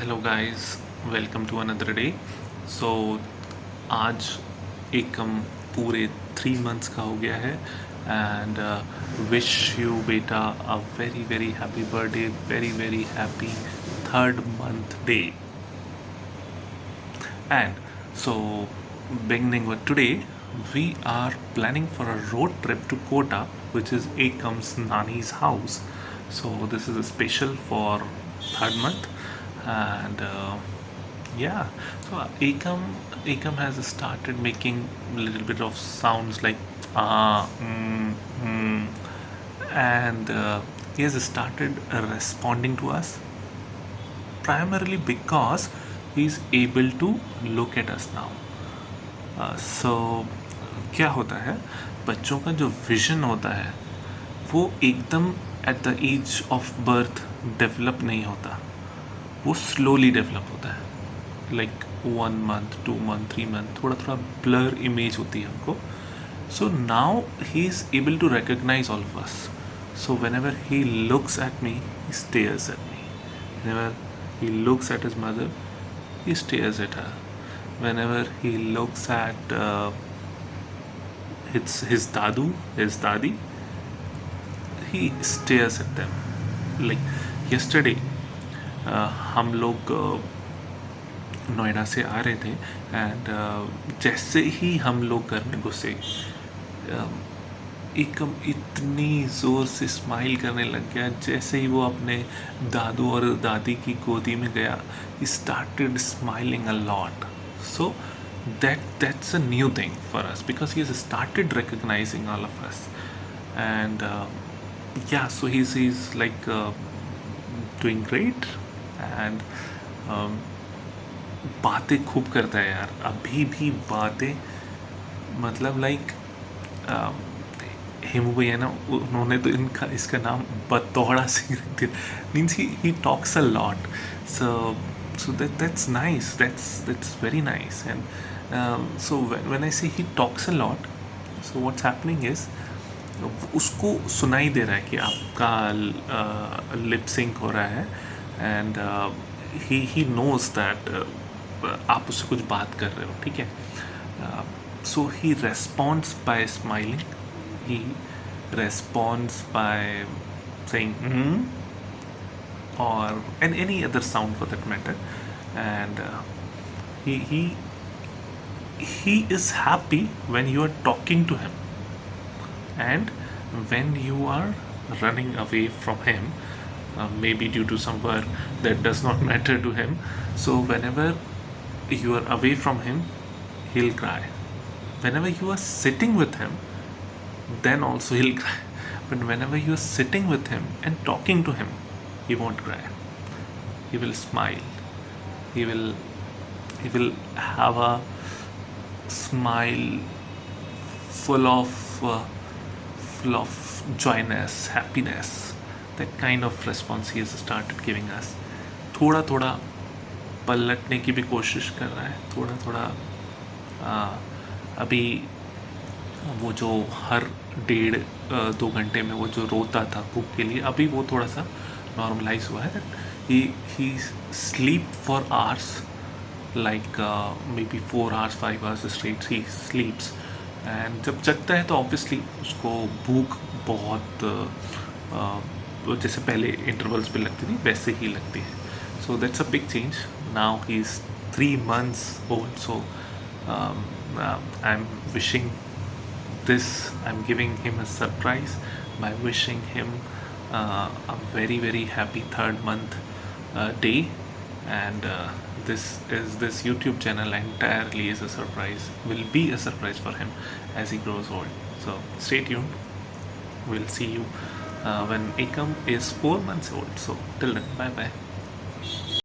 Hello guys, welcome to another day. So आज एकम पूरे 3 मंथ्स का हो गया है एंड विश यू बेटा a very very happy birthday, very very happy 3rd month day. And so, beginning with today, we are planning for a road trip to Kota, which is Akam's Nani's house. So, this is a special for 3rd month, and yeah. So, Akam has started making a little bit of sounds like mm, and he has started responding to us primarily because he is able to look at us now. सो क्या होता है, बच्चों का जो vision होता है वो एकदम at the age of birth develop नहीं होता, वो स्लोली डेवलप होता है। लाइक 1 month 2 month 3 month थोड़ा थोड़ा ब्लर इमेज होती है हमको। So now he is able to recognise all of us. So whenever he looks at me, he stares at me. Whenever he looks at his mother, he stares at her. Whenever he looks at his dadu, his dadi, he stares at them. Like yesterday, हम लोग नोएडा से आ रहे थे and जैसे ही हम लोग घर में घुसे, एकम इतनी ज़ोर से स्माइल करने लग गया। जैसे ही वो अपने दादू और दादी की गोदी में गया, he started smiling a lot. So that's a new thing for us because he has started recognizing all of us. And yeah, so he's like doing great. And बातें खूब करता है यार, अभी भी बातें, मतलब लाइक हेमू भैया ना, उन्होंने तो इसका नाम बतौड़ा सिंह रख दिया। Means he talks a lot. so that's nice, that's very nice. And so when I say he talks a lot, so what's happening is उसको सुनाई दे रहा है कि आपका लिप सिंक हो रहा है एंड ही नोज दैट आप उससे कुछ बात कर रहे हो, ठीक है। So he responds by smiling, he responds by saying or any other sound for that matter. And he is happy when you are talking to him, and when you are running away from him, maybe due to some work that does not matter to him. So whenever you are away from him, he'll cry. Whenever you are sitting with him, then also he'll cry. But whenever you're sitting with him and talking to him, he won't cry. He will smile. He will have a smile full of joyness, happiness. That kind of response he has started giving us. थोड़ा थोड़ा पलटने की भी कोशिश कर रहा है, थोड़ा थोड़ा अभी वो जो हर 1.5-2 घंटे में वो जो रोता था भूख के लिए, अभी वो थोड़ा सा नॉर्मलाइज हुआ है। He sleep for hours, like may be 4 hours 5 hours straight he sleeps. And जब जगता है तो ऑब्वियसली उसको भूख बहुत जैसे पहले इंटरवल्स पे लगती थी वैसे ही लगती है। So that's a big change. Now he is 3 months old. So I'm wishing this, I'm giving him a surprise by wishing him a very very happy 3rd month day. And this YouTube channel entirely is a surprise, will be a surprise for him as he grows old. So stay tuned, we'll see you when Akam is 4 months old. So till then, bye bye.